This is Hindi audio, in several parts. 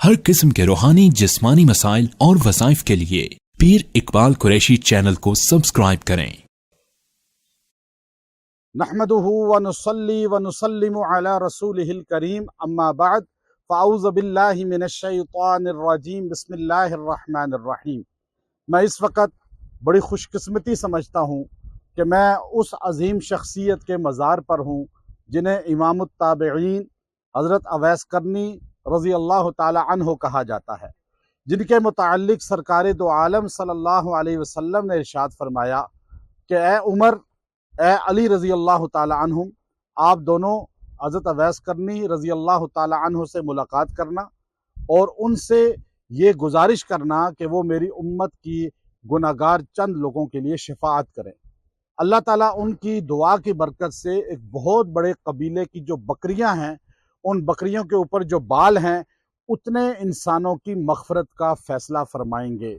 हर किस्म के रूहानी जिस्मानी मसाइल और वज़ाइफ के लिए पीर इकबाल कुरैशी चैनल को सब्सक्राइब करें। नहमदुहु व नुसल्ली व नुसल्लिमु अला रसूलिहिल करीम, अम्मा बाद, फ़अऊज़ु बिल्लाहि मिनश शैतानिर रजीम, बिस्मिल्लाहिर रहमानिर रहीम। मैं इस वक्त बड़ी खुशकिस्मती समझता हूँ कि मैं उस अजीम शख्सियत के मज़ार पर हूँ जिन्हें इमामुत ताबिईन हज़रत अवैस करनी रज़ी अल्लाह ताला अन्हु कहा जाता है, जिनके मुताल्लिक़ सरकार दो आलम सल्लल्लाहु अलैहि वसल्लम ने इरशाद फरमाया कि ए उमर, ए अली रज़ी अल्लाह ताला अन्हुम, आप दोनों हज़रत अवैस करनी रज़ी अल्लाह ताला अन्हु से मुलाकात करना और उनसे ये गुजारिश करना कि वो मेरी उम्मत की गुनाहगार चंद लोगों के लिए शफाअत करें। अल्लाह ताला उनकी दुआ की बरकत से एक बहुत बड़े कबीले की जो बकरियां हैं, उन बकरियों के ऊपर जो बाल हैं, उतने इंसानों की मग़फ़िरत का फ़ैसला फ़रमाएंगे।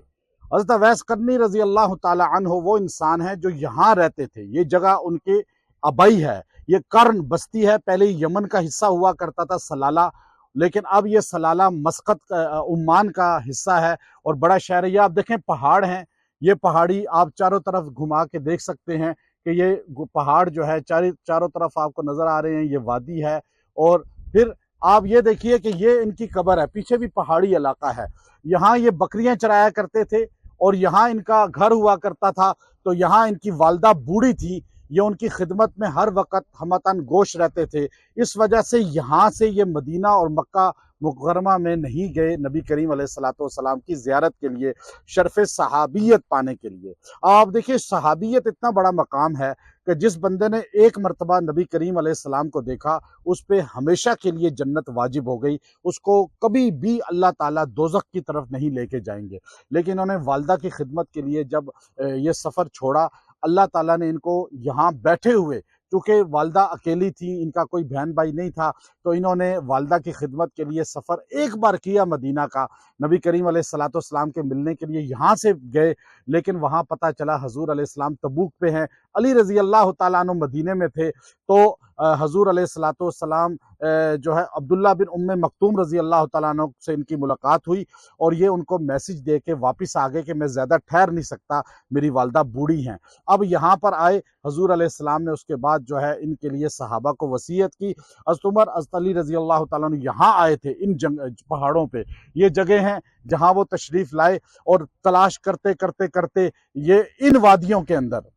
हज़रत अवैस करनी रज़ी अल्लाह ताला अन्हु वो इंसान हैं जो यहाँ रहते थे। ये जगह उनके आबाई है, ये कर्न बस्ती है। पहले यमन का हिस्सा हुआ करता था सलाला, लेकिन अब ये सलाला मस्कत उम्मान का हिस्सा है और बड़ा शहर है। ये आप देखें पहाड़ हैं, ये पहाड़ी आप चारों तरफ घुमा के देख सकते हैं कि ये पहाड़ जो है चारों तरफ आपको नज़र आ रहे हैं, ये वादी है। और फिर आप ये देखिए कि ये इनकी कब्र है, पीछे भी पहाड़ी इलाका है। यहाँ ये बकरियां चराया करते थे और यहाँ इनका घर हुआ करता था। तो यहाँ इनकी वालदा बूढ़ी थी, ये उनकी खिदमत में हर वक्त हमतन गोश रहते थे। इस वजह से यहाँ से ये मदीना और मक्का मुकर्रमा में नहीं गए नबी करीम अलैहिस्सलातु वस्सलाम की ज़ियारत के लिए, शर्फ़ सहाबियत पाने के लिए। आप देखिए सहाबियत इतना बड़ा मकाम है कि जिस बंदे ने एक मरतबा नबी करीम अलैहिस्सलाम को देखा, उस पर हमेशा के लिए जन्नत वाजिब हो गई। उसको कभी भी अल्लाह ताला दोज़ख की तरफ नहीं लेके जाएंगे। लेकिन उन्होंने वालदा की खिदमत के लिए जब ये सफ़र छोड़ा, अल्लाह ताला ने इनको यहाँ बैठे हुए, चूँकि वालदा अकेली थी, इनका कोई बहन भाई नहीं था, तो इन्होंने वालदा की खिदमत के लिए सफ़र एक बार किया मदीना का, नबी करीम अलैहिस्सलातु वस्सलाम के मिलने के लिए यहाँ से गए। लेकिन वहाँ पता चला हजूर अलैहिस्सलाम तबूक पे हैं, अली रज़ी अल्लाह ताला अन्हु मदीने में थे। तो हजूर अलैहिस्सलातु वस्सलाम जो है अब्दुल्ला बिन उम्मे मक्तूम रज़ी अल्लाह ताला अन्हु से इनकी मुलाकात हुई और ये उनको मैसेज दे के वापस आ गए कि मैं ज़्यादा ठहर नहीं सकता, मेरी वालदा बूढ़ी हैं। अब यहाँ पर आए हजूर अलैहिस्सलाम ने, उसके बाद जो है इनके लिए सहाबा को वसीयत की। हज़रत उमर, हज़रत अली रज़ी अल्लाह ताला अन्हु यहाँ आए थे इन पहाड़ों पे। ये जगह हैं जहाँ वो तशरीफ़ लाए और तलाश करते करते करते ये इन वादियों के अंदर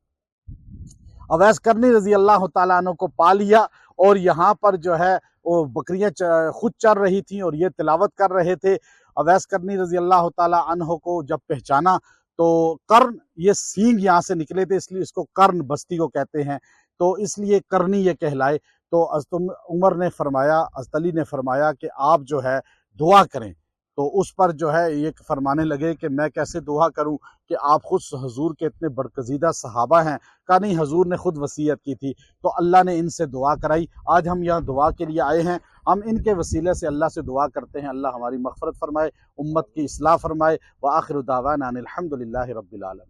अवैस करनी रज़ी अल्लाह ताला अन्हु को पा लिया। और यहाँ पर जो है वो बकरियां खुद चर रही थी और ये तिलावत कर रहे थे। अवैस करनी रज़ी अल्लाह ताला अन्हु को जब पहचाना तो कर्न, ये सींग यहाँ से निकले थे, इसलिए इसको कर्न बस्ती को कहते हैं, तो इसलिए करनी ये कहलाए। तो हज़रत उमर ने फरमाया, हज़रत अली ने फरमाया कि आप जो है दुआ करें। तो उस पर जो है ये फरमाने लगे कि मैं कैसे दुआ करूं कि आप खुद हजूर के इतने बरगज़ीदा सहाबा हैं। कहा नहीं, हजूर ने खुद वसीयत की थी तो अल्लाह ने इनसे दुआ कराई। आज हम यहाँ दुआ के लिए आए हैं, हम इनके वसीले से अल्लाह से दुआ करते हैं, अल्लाह हमारी मग़फ़िरत फरमाए, उम्मत की इस्लाह फरमाए। व आखिरु दावाना अनिल हम्दुलिल्लाहि रब्बिल आलमीन।